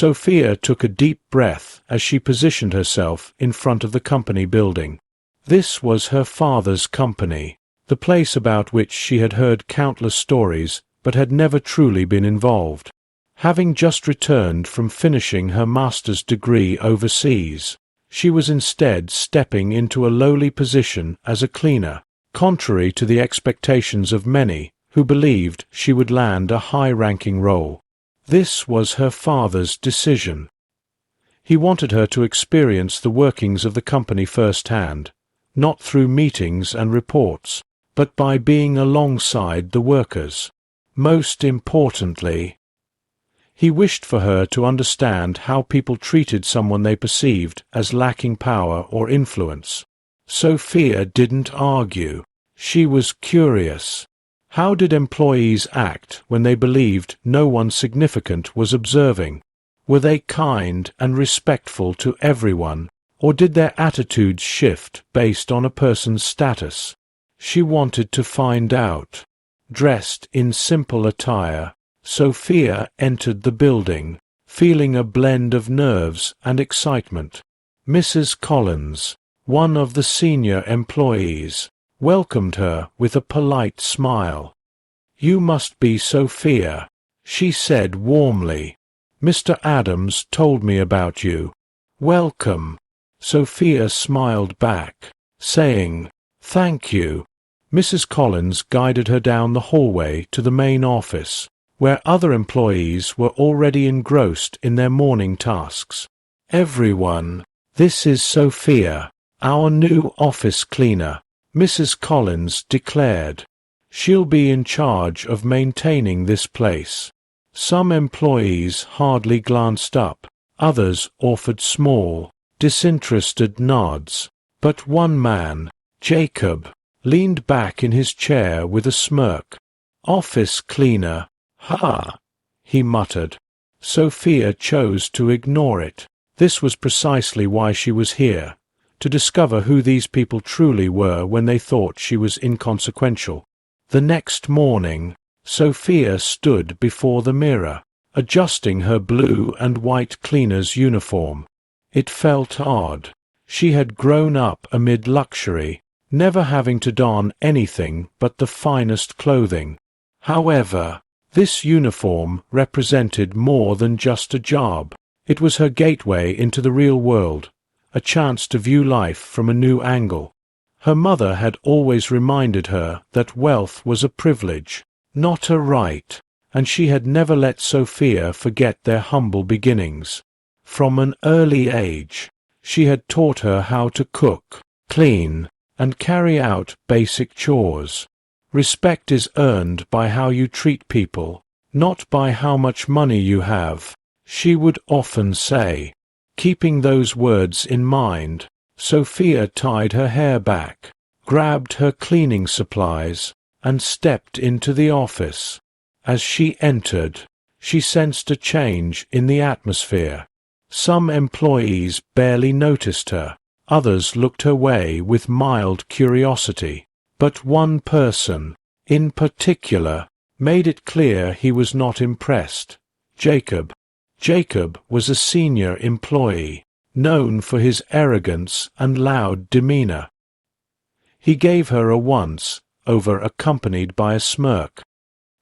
Sophia took a deep breath as she positioned herself in front of the company building. This was her father's company, the place about which she had heard countless stories but had never truly been involved. Having just returned from finishing her master's degree overseas, she was instead stepping into a lowly position as a cleaner, contrary to the expectations of many who believed she would land a high-ranking role. This was her father's decision. He wanted her to experience the workings of the company firsthand, not through meetings and reports, but by being alongside the workers. Most importantly, he wished for her to understand how people treated someone they perceived as lacking power or influence. Sophia didn't argue. She was curious. How did employees act when they believed no one significant was observing? Were they kind and respectful to everyone, or did their attitudes shift based on a person's status? She wanted to find out. Dressed in simple attire, Sophia entered the building, feeling a blend of nerves and excitement. Mrs. Collins, one of the senior employees, welcomed her with a polite smile. "You must be Sophia," she said warmly. "Mr. Adams told me about you." "Welcome." Sophia smiled back, saying, "Thank you." Mrs. Collins guided her down the hallway to the main office, where other employees were already engrossed in their morning tasks. "Everyone, this is Sophia, our new office cleaner," Mrs. Collins declared. "She'll be in charge of maintaining this place." Some employees hardly glanced up, others offered small, disinterested nods, but one man, Jacob, leaned back in his chair with a smirk. "Office cleaner, ha!" he muttered. Sophia chose to ignore it. This was precisely why she was here, to discover who these people truly were when they thought she was inconsequential. The next morning, Sophia stood before the mirror, adjusting her blue and white cleaner's uniform. It felt odd. She had grown up amid luxury, never having to don anything but the finest clothing. However, this uniform represented more than just a job. It was her gateway into the real world, a chance to view life from a new angle. Her mother had always reminded her that wealth was a privilege, not a right, and she had never let Sophia forget their humble beginnings. From an early age, she had taught her how to cook, clean, and carry out basic chores. Respect is earned by how you treat people, not by how much money you have, she would often say. Keeping those words in mind, Sophia tied her hair back, grabbed her cleaning supplies, and stepped into the office. As she entered, she sensed a change in the atmosphere. Some employees barely noticed her, others looked her way with mild curiosity, but one person, in particular, made it clear he was not impressed. Jacob. Jacob was a senior employee, known for his arrogance and loud demeanor. He gave her a once-over accompanied by a smirk.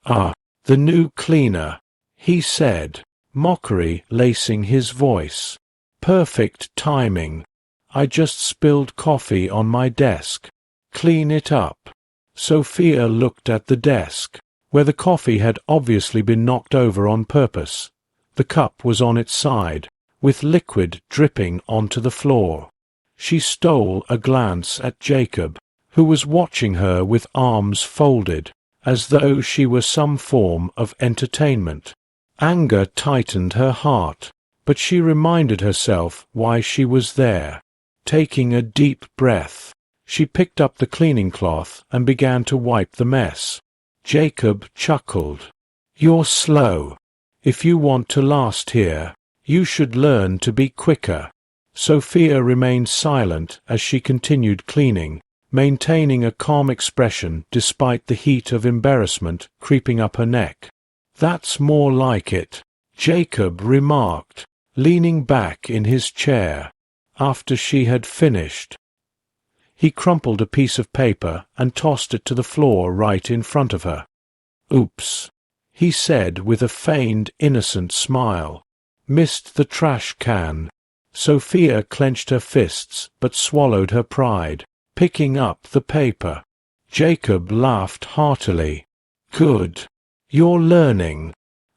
"Ah, the new cleaner," he said, mockery lacing his voice. "Perfect timing. I just spilled coffee on my desk. Clean it up." Sophia looked at the desk, where the coffee had obviously been knocked over on purpose. The cup was on its side, with liquid dripping onto the floor. She stole a glance at Jacob, who was watching her with arms folded, as though she were some form of entertainment. Anger tightened her heart, but she reminded herself why she was there. Taking a deep breath, she picked up the cleaning cloth and began to wipe the mess. Jacob chuckled. "You're slow. If you want to last here, you should learn to be quicker." Sophia remained silent as she continued cleaning, maintaining a calm expression despite the heat of embarrassment creeping up her neck. "That's more like it," Jacob remarked, leaning back in his chair. After she had finished, he crumpled a piece of paper and tossed it to the floor right in front of her. "Oops," he said with a feigned innocent smile. "Missed the trash can." Sophia clenched her fists but swallowed her pride, picking up the paper. Jacob laughed heartily. "Good. You're learning."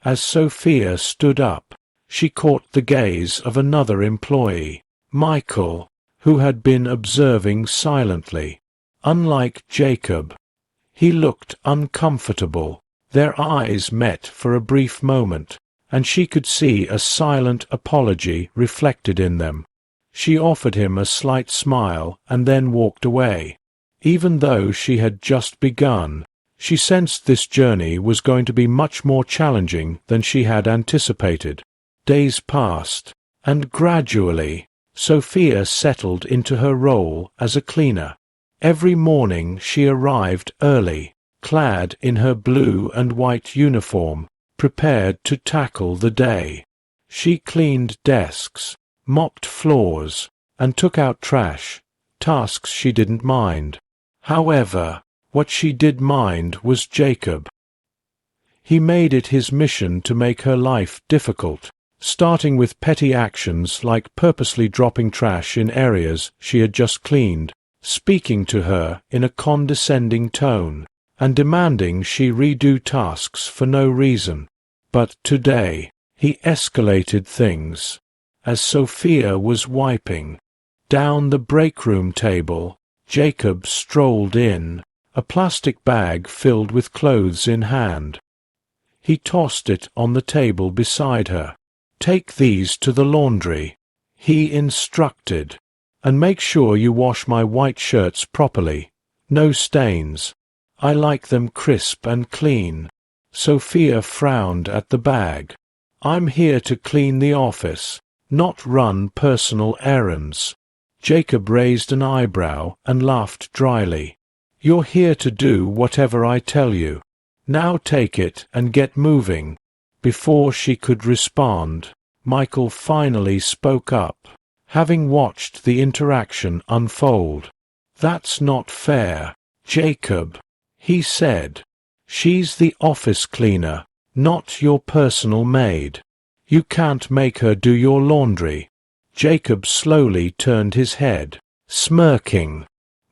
As Sophia stood up, she caught the gaze of another employee, Michael, who had been observing silently. Unlike Jacob, he looked uncomfortable. Their eyes met for a brief moment, and she could see a silent apology reflected in them. She offered him a slight smile and then walked away. Even though she had just begun, she sensed this journey was going to be much more challenging than she had anticipated. Days passed, and gradually, Sophia settled into her role as a cleaner. Every morning she arrived early, clad in her blue and white uniform, prepared to tackle the day. She cleaned desks, mopped floors, and took out trash, tasks she didn't mind. However, what she did mind was Jacob. He made it his mission to make her life difficult, starting with petty actions like purposely dropping trash in areas she had just cleaned, speaking to her in a condescending tone, and demanding she redo tasks for no reason. But today, he escalated things. As Sophia was wiping down the break-room table, Jacob strolled in, a plastic bag filled with clothes in hand. He tossed it on the table beside her. "Take these to the laundry," he instructed, "and make sure you wash my white shirts properly. No stains. I like them crisp and clean." Sophia frowned at the bag. "I'm here to clean the office, not run personal errands." Jacob raised an eyebrow and laughed dryly. "You're here to do whatever I tell you. Now take it and get moving." Before she could respond, Michael finally spoke up, having watched the interaction unfold. "That's not fair, Jacob," he said. "She's the office cleaner, not your personal maid. You can't make her do your laundry." Jacob slowly turned his head, smirking.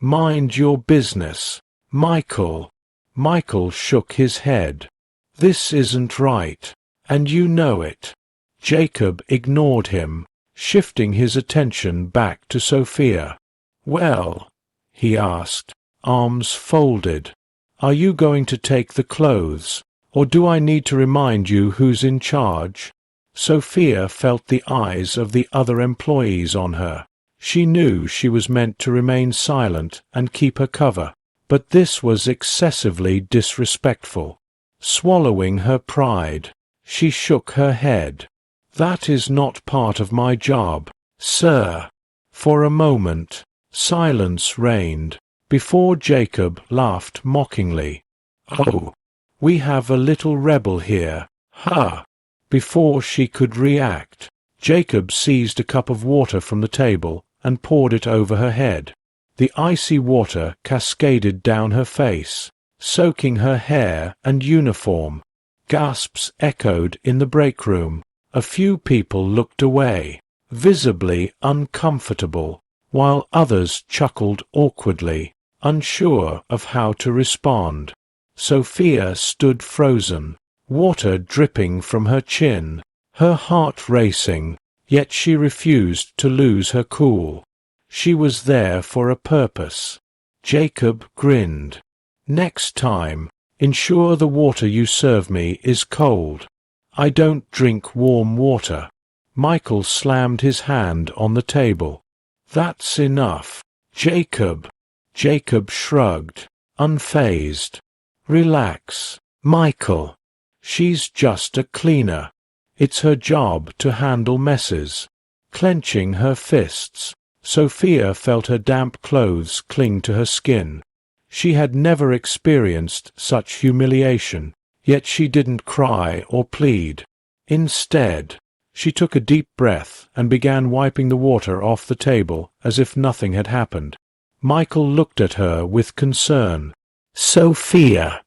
"Mind your business, Michael." Michael shook his head. "This isn't right, and you know it." Jacob ignored him, shifting his attention back to Sophia. "Well," he asked, arms folded, "are you going to take the clothes, or do I need to remind you who's in charge?" Sophia felt the eyes of the other employees on her. She knew she was meant to remain silent and keep her cover, but this was excessively disrespectful. Swallowing her pride, she shook her head. "That is not part of my job, sir." For a moment, silence reigned, before Jacob laughed mockingly. "Oh, we have a little rebel here, ha!" Before she could react, Jacob seized a cup of water from the table and poured it over her head. The icy water cascaded down her face, soaking her hair and uniform. Gasps echoed in the break room. A few people looked away, visibly uncomfortable, while others chuckled awkwardly, unsure of how to respond. Sophia stood frozen, water dripping from her chin, her heart racing, yet she refused to lose her cool. She was there for a purpose. Jacob grinned. "Next time, ensure the water you serve me is cold. I don't drink warm water." Michael slammed his hand on the table. "That's enough, Jacob." Jacob shrugged, unfazed. "Relax, Michael. She's just a cleaner. It's her job to handle messes." Clenching her fists, Sophia felt her damp clothes cling to her skin. She had never experienced such humiliation, yet she didn't cry or plead. Instead, she took a deep breath and began wiping the water off the table as if nothing had happened. Michael looked at her with concern. "Sophia,"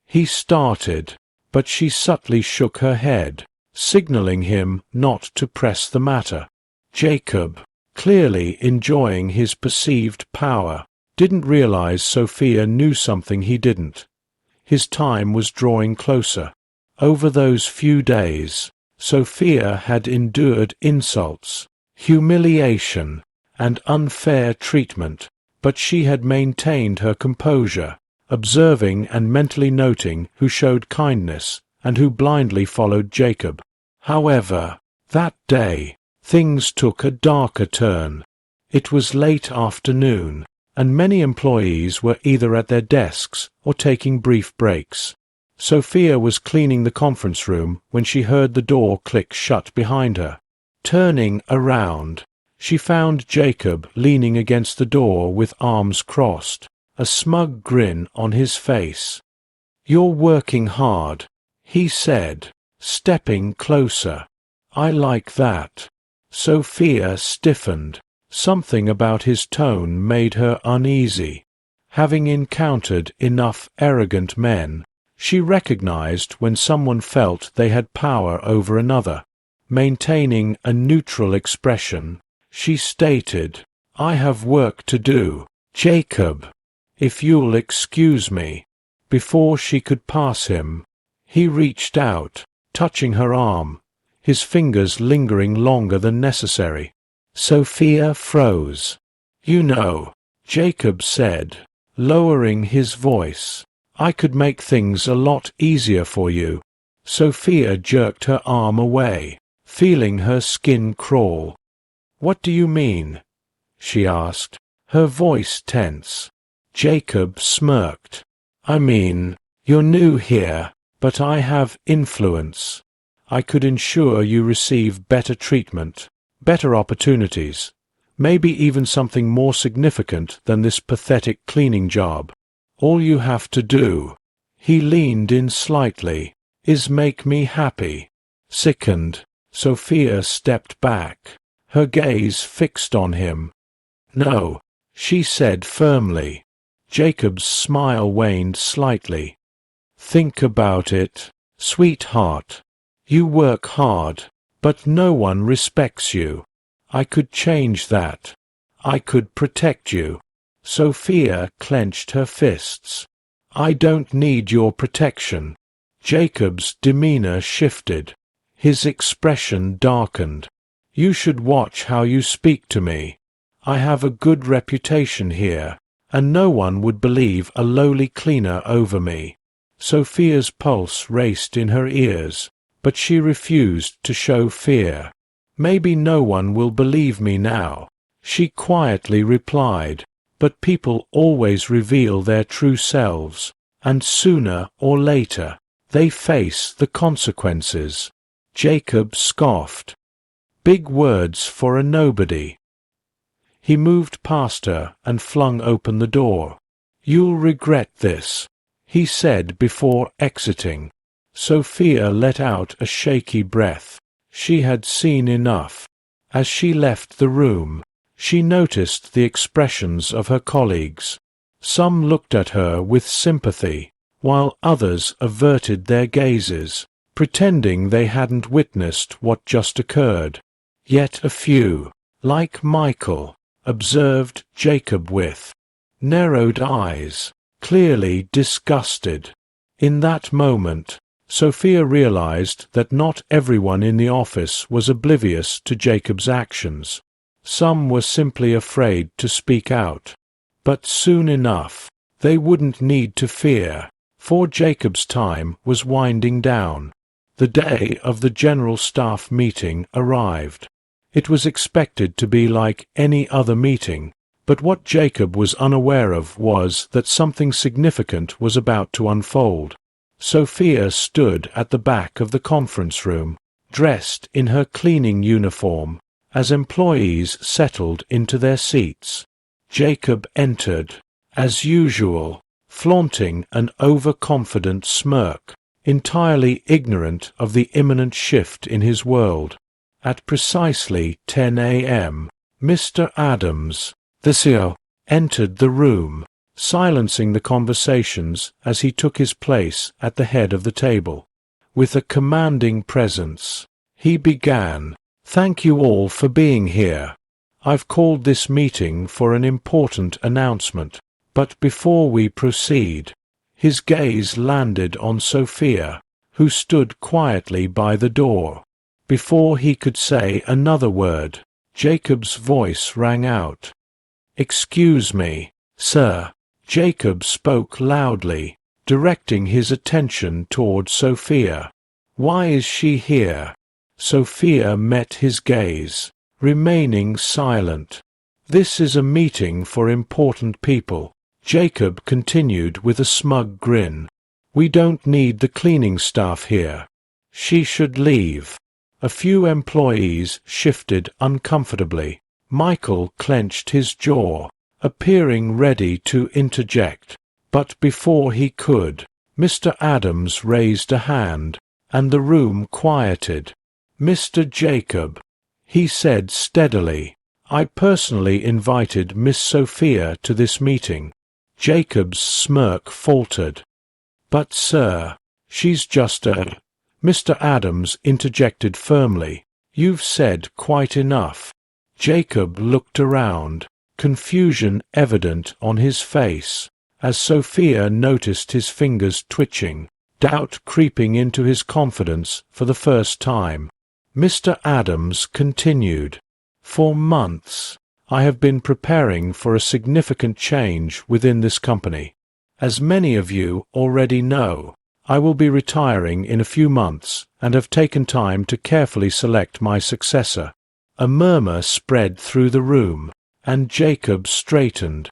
he started, but she subtly shook her head, signaling him not to press the matter. Jacob, clearly enjoying his perceived power, didn't realize Sophia knew something he didn't. His time was drawing closer. Over those few days, Sophia had endured insults, humiliation, and unfair treatment, but she had maintained her composure, observing and mentally noting who showed kindness and who blindly followed Jacob. However, that day, things took a darker turn. It was late afternoon, and many employees were either at their desks or taking brief breaks. Sophia was cleaning the conference room when she heard the door click shut behind her. Turning around, she found Jacob leaning against the door with arms crossed, a smug grin on his face. "You're working hard," he said, stepping closer. "I like that." Sophia stiffened. Something about his tone made her uneasy. Having encountered enough arrogant men, she recognized when someone felt they had power over another. Maintaining a neutral expression, she stated, "I have work to do, Jacob, if you'll excuse me." Before she could pass him, he reached out, touching her arm, his fingers lingering longer than necessary. Sophia froze. "You know," Jacob said, lowering his voice, "I could make things a lot easier for you." Sophia jerked her arm away, feeling her skin crawl. "What do you mean?" she asked, her voice tense. Jacob smirked. "I mean, you're new here, but I have influence. I could ensure you receive better treatment, better opportunities, maybe even something more significant than this pathetic cleaning job. All you have to do," he leaned in slightly, "is make me happy." Sickened, Sophia stepped back, her gaze fixed on him. "No," she said firmly. Jacob's smile waned slightly. "Think about it, sweetheart. You work hard, but no one respects you. I could change that. I could protect you." Sophia clenched her fists. "I don't need your protection." Jacob's demeanor shifted. His expression darkened. "You should watch how you speak to me. I have a good reputation here, and no one would believe a lowly cleaner over me." Sophia's pulse raced in her ears, but she refused to show fear. "Maybe no one will believe me now," she quietly replied, "but people always reveal their true selves, and sooner or later, they face the consequences." Jacob scoffed. "Big words for a nobody." He moved past her and flung open the door. "You'll regret this," he said before exiting. Sophia let out a shaky breath. She had seen enough. As she left the room, she noticed the expressions of her colleagues. Some looked at her with sympathy, while others averted their gazes, pretending they hadn't witnessed what just occurred. Yet a few, like Michael, observed Jacob with narrowed eyes, clearly disgusted. In that moment, Sophia realized that not everyone in the office was oblivious to Jacob's actions. Some were simply afraid to speak out. But soon enough, they wouldn't need to fear, for Jacob's time was winding down. The day of the general staff meeting arrived. It was expected to be like any other meeting, but what Jacob was unaware of was that something significant was about to unfold. Sophia stood at the back of the conference room, dressed in her cleaning uniform, as employees settled into their seats. Jacob entered, as usual, flaunting an overconfident smirk. entirely ignorant of the imminent shift in his world. At precisely 10 a.m., Mr. Adams, the CEO, entered the room, silencing the conversations as he took his place at the head of the table. With a commanding presence, he began, "Thank you all for being here. I've called this meeting for an important announcement. But before we proceed," his gaze landed on Sophia, who stood quietly by the door. Before he could say another word, Jacob's voice rang out. "Excuse me, sir." Jacob spoke loudly, directing his attention toward Sophia. "Why is she here?" Sophia met his gaze, remaining silent. "This is a meeting for important people," Jacob continued with a smug grin. "We don't need the cleaning staff here. She should leave." A few employees shifted uncomfortably. Michael clenched his jaw, appearing ready to interject. But before he could, Mr. Adams raised a hand, and the room quieted. "Mr. Jacob," he said steadily, "I personally invited Miss Sophia to this meeting." Jacob's smirk faltered. "But sir, she's just a—" Mr. Adams interjected firmly. "You've said quite enough." Jacob looked around, confusion evident on his face, as Sophia noticed his fingers twitching, doubt creeping into his confidence for the first time. Mr. Adams continued, "For months, I have been preparing for a significant change within this company. As many of you already know, I will be retiring in a few months and have taken time to carefully select my successor." A murmur spread through the room, and Jacob straightened,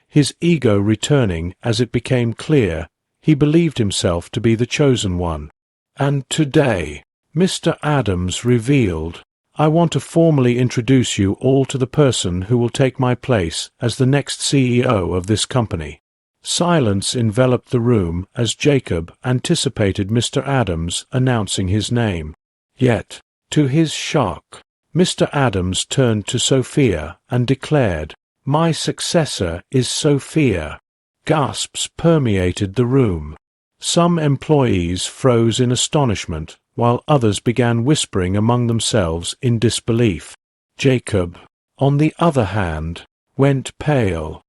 his ego returning as it became clear he believed himself to be the chosen one. "And today," Mr. Adams revealed, "I want to formally introduce you all to the person who will take my place as the next CEO of this company." Silence enveloped the room as Jacob anticipated Mr. Adams announcing his name. Yet, to his shock, Mr. Adams turned to Sophia and declared, "My successor is Sophia." Gasps permeated the room. Some employees froze in astonishment, while others began whispering among themselves in disbelief. Jacob, on the other hand, went pale.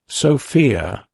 "Sophia,"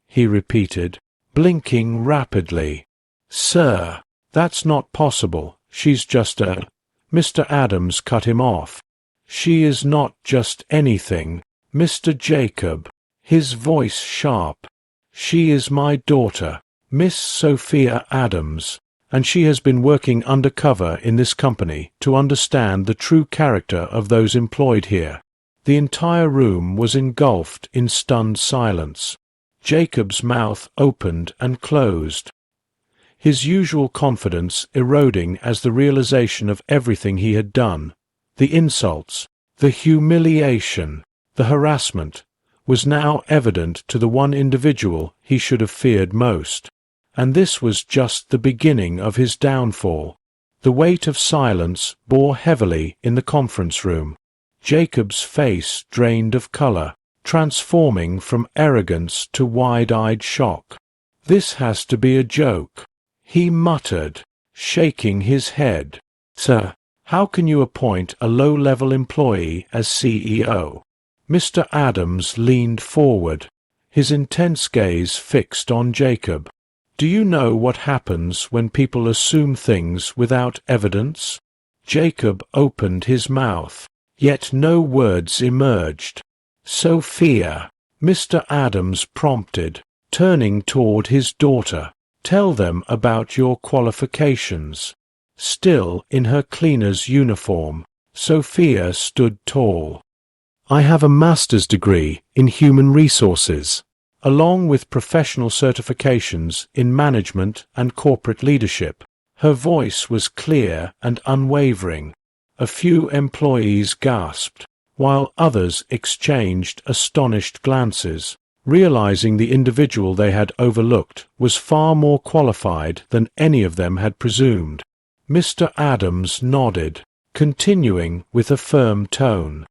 he repeated, blinking rapidly. "Sir, that's not possible. She's just a—" Mr. Adams cut him off. "She is not just anything, Mr. Jacob," his voice sharp. "She is my daughter, Miss Sophia Adams, and she has been working undercover in this company to understand the true character of those employed here." The entire room was engulfed in stunned silence. Jacob's mouth opened and closed, his usual confidence eroding as the realization of everything he had done, the insults, the humiliation, the harassment, was now evident to the one individual he should have feared most. And this was just the beginning of his downfall. The weight of silence bore heavily in the conference room. Jacob's face drained of color, transforming from arrogance to wide-eyed shock. "This has to be a joke," he muttered, shaking his head. "Sir, how can you appoint a low-level employee as CEO?" Mr. Adams leaned forward, his intense gaze fixed on Jacob. "Do you know what happens when people assume things without evidence?" Jacob opened his mouth, yet no words emerged. "Sophia," Mr. Adams prompted, turning toward his daughter, "tell them about your qualifications." Still in her cleaner's uniform, Sophia stood tall. "I have a master's degree in human resources, along with professional certifications in management and corporate leadership." Her voice was clear and unwavering. A few employees gasped, while others exchanged astonished glances. realizing the individual they had overlooked was far more qualified than any of them had presumed. Mr. Adams nodded, continuing with a firm tone.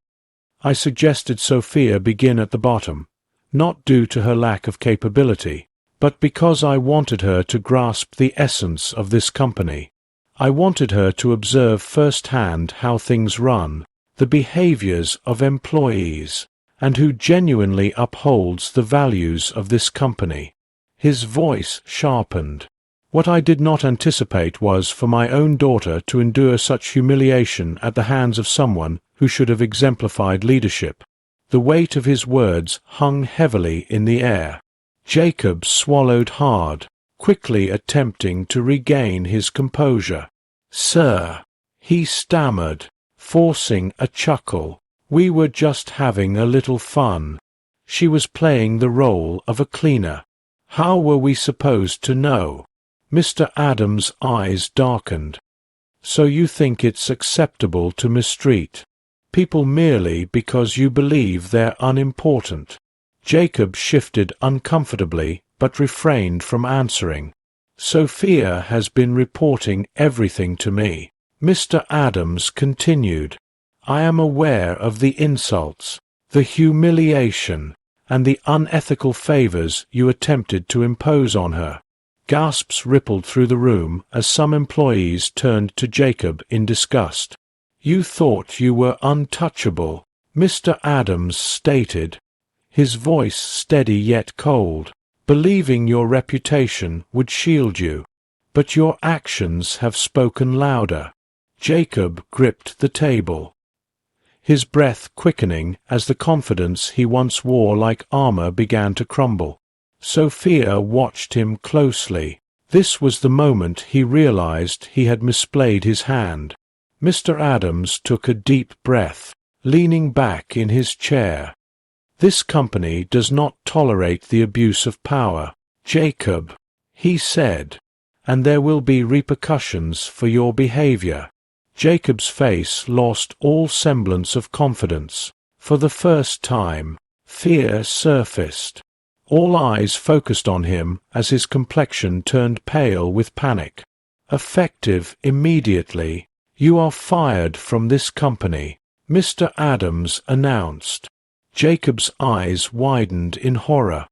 I suggested Sophia begin at the bottom, not due to her lack of capability, but because I wanted her to grasp the essence of this company. I wanted her to observe firsthand how things run, the behaviors of employees, and who genuinely upholds the values of this company. His voice sharpened. What I did not anticipate was for my own daughter to endure such humiliation at the hands of someone who should have exemplified leadership. The weight of his words hung heavily in the air. Jacob swallowed hard, quickly attempting to regain his composure. "Sir," he stammered, forcing a chuckle, "we were just having a little fun." She was playing the role of a cleaner. How were we supposed to know? Mr. Adams' eyes darkened. "So you think it's acceptable to mistreat people merely because you believe they're unimportant?" Jacob shifted uncomfortably but refrained from answering. "Sophia has been reporting everything to me," Mr. Adams continued. "I am aware of the insults, the humiliation, and the unethical favors you attempted to impose on her." Gasps rippled through the room as some employees turned to Jacob in disgust. "You thought you were untouchable," Mr. Adams stated, his voice steady yet cold, "believing your reputation would shield you. But your actions have spoken louder." Jacob gripped the table, his breath quickening as the confidence he once wore like armor began to crumble. Sophia watched him closely. This was the moment he realized he had misplayed his hand. Mr. Adams took a deep breath, leaning back in his chair. "This company does not tolerate the abuse of power, Jacob," he said, "and there will be repercussions for your behavior." Jacob's face lost all semblance of confidence. For the first time, fear surfaced. All eyes focused on him as his complexion turned pale with panic. "Effective immediately. You are fired from this company," Mr. Adams announced. Jacob's eyes widened in horror.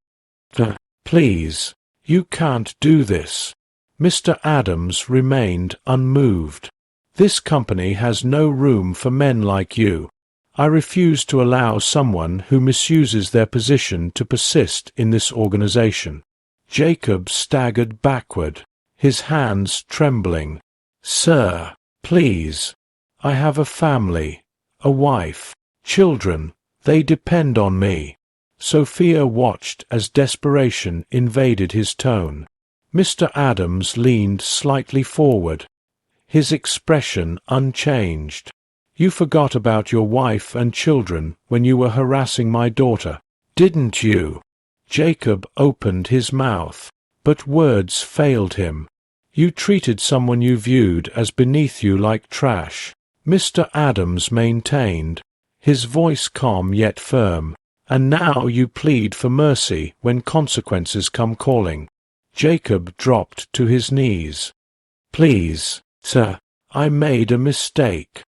"Please, you can't do this." Mr. Adams remained unmoved. "This company has no room for men like you. I refuse to allow someone who misuses their position to persist in this organization." Jacob staggered backward, his hands trembling. "Sir, please. I have a family, a wife, children. They depend on me." Sophia watched as desperation invaded his tone. Mr. Adams leaned slightly forward, his expression unchanged. "You forgot about your wife and children when you were harassing my daughter, didn't you?" Jacob opened his mouth, but words failed him. "You treated someone you viewed as beneath you like trash," Mr. Adams maintained, his voice calm yet firm. "And now you plead for mercy when consequences come calling." Jacob dropped to his knees. "Please, sir, I made a mistake.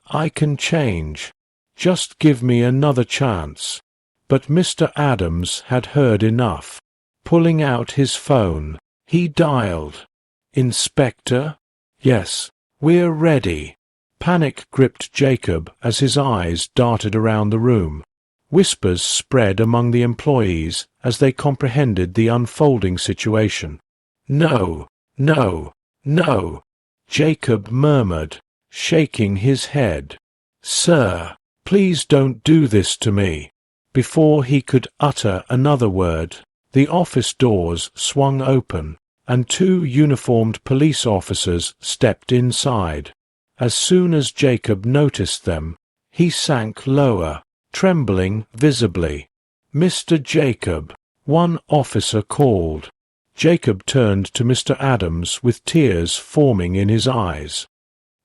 I can change. Just give me another chance." But Mr. Adams had heard enough. Pulling out his phone, he dialed. "Inspector?" "Yes, we're ready." Panic gripped Jacob as his eyes darted around the room. Whispers spread among the employees as they comprehended the unfolding situation. "No, no, no," Jacob murmured, shaking his head. "Sir, please don't do this to me." Before he could utter another word, the office doors swung open, and two uniformed police officers stepped inside. As soon as Jacob noticed them, he sank lower, trembling visibly. "Mr. Jacob," one officer called. Jacob turned to Mr. Adams with tears forming in his eyes.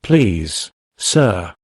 "Please, sir,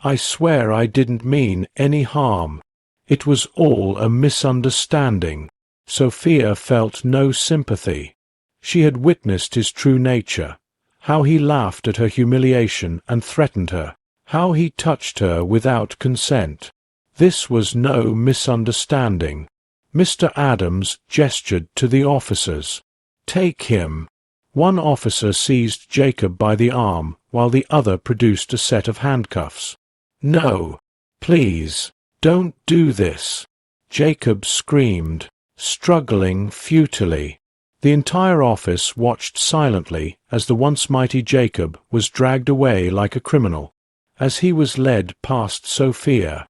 I swear I didn't mean any harm." It was all a misunderstanding. Sophia felt no sympathy. She had witnessed his true nature, how he laughed at her humiliation and threatened her, how he touched her without consent. This was no misunderstanding. Mr. Adams gestured to the officers. "Take him." One officer seized Jacob by the arm, while the other produced a set of handcuffs. "No, please, don't do this," Jacob screamed, struggling futilely. The entire office watched silently as the once mighty Jacob was dragged away like a criminal. As he was led past Sophia,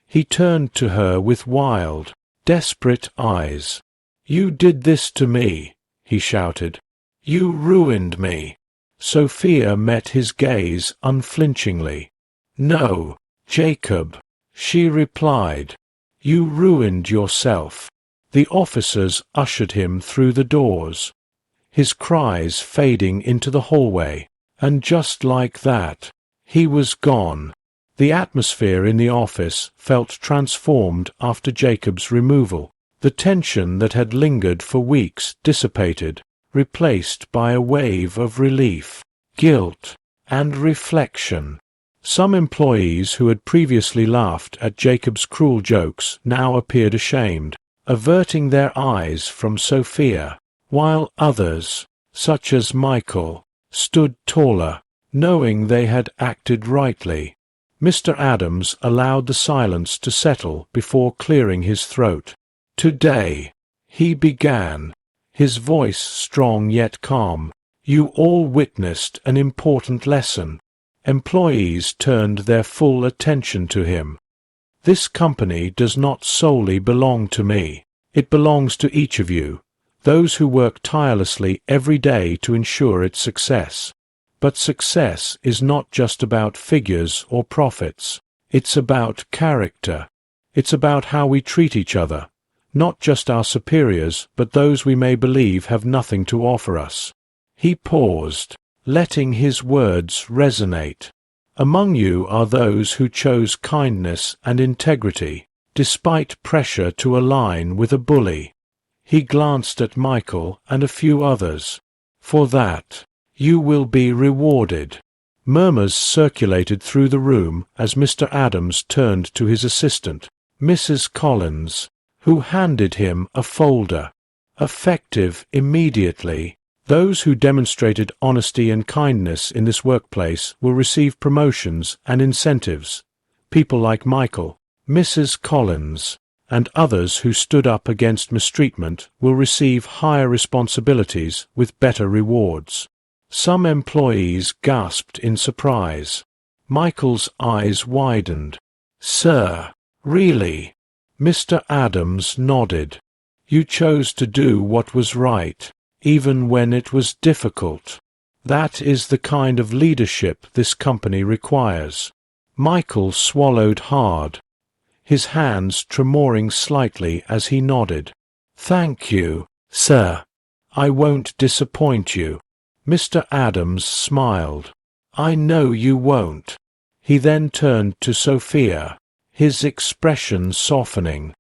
he turned to her with wild, desperate eyes. "You did this to me," he shouted. "You ruined me." Sophia met his gaze unflinchingly. "No, Jacob," she replied. "You ruined yourself." The officers ushered him through the doors, his cries fading into the hallway, and just like that, he was gone. The atmosphere in the office felt transformed after Jacob's removal. The tension that had lingered for weeks dissipated, replaced by a wave of relief, guilt, and reflection. Some employees who had previously laughed at Jacob's cruel jokes now appeared ashamed, averting their eyes from Sophia, while others, such as Michael, stood taller, knowing they had acted rightly. Mr. Adams allowed the silence to settle before clearing his throat. "Today," he began, his voice strong yet calm, "you all witnessed an important lesson." Employees turned their full attention to him. "This company does not solely belong to me. It belongs to each of you, those who work tirelessly every day to ensure its success. But success is not just about figures or profits. It's about character. It's about how we treat each other, not just our superiors, but those we may believe have nothing to offer us." He paused, letting his words resonate. "Among you are those who chose kindness and integrity, despite pressure to align with a bully." He glanced at Michael and a few others. "For that, you will be rewarded." Murmurs circulated through the room as Mr. Adams turned to his assistant, Mrs. Collins, who handed him a folder. Effective immediately, those who demonstrated honesty and kindness in this workplace will receive promotions and incentives. People like Michael, Mrs. Collins, and others who stood up against mistreatment will receive higher responsibilities with better rewards. Some employees gasped in surprise. Michael's eyes widened. "Sir, really?" Mr. Adams nodded. "You chose to do what was right, even when it was difficult. That is the kind of leadership this company requires." Michael swallowed hard, his hands tremoring slightly as he nodded. "Thank you, sir. I won't disappoint you." Mr. Adams smiled. "I know you won't." He then turned to Sophia, his expression softening.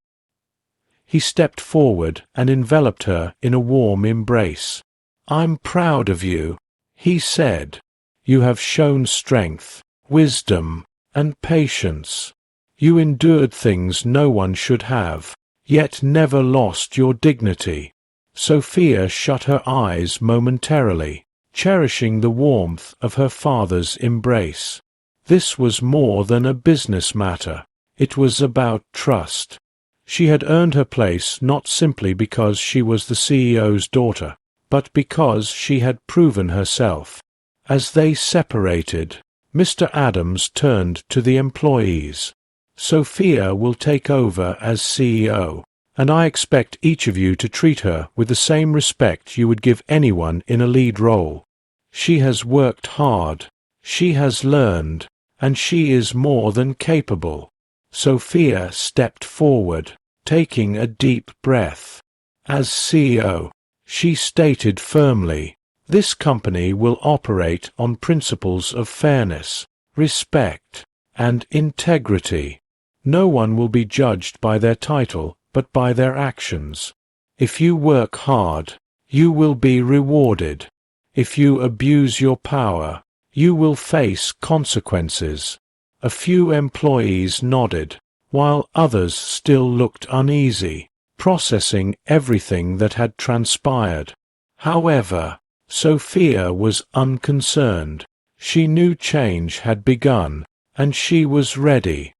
He stepped forward and enveloped her in a warm embrace. "I'm proud of you," he said. "You have shown strength, wisdom, and patience. You endured things no one should have, yet never lost your dignity." Sophia shut her eyes momentarily, cherishing the warmth of her father's embrace. This was more than a business matter. It was about trust. She had earned her place not simply because she was the CEO's daughter, but because she had proven herself. As they separated, Mr. Adams turned to the employees. "Sophia will take over as CEO, and I expect each of you to treat her with the same respect you would give anyone in a lead role. She has worked hard, she has learned, and she is more than capable." Sophia stepped forward, taking a deep breath. As CEO, she stated firmly, "This company will operate on principles of fairness, respect, and integrity." No one will be judged by their title, but by their actions. If you work hard, you will be rewarded. If you abuse your power, you will face consequences. A few employees nodded, while others still looked uneasy, processing everything that had transpired. However, Sophia was unconcerned. She knew change had begun, and she was ready.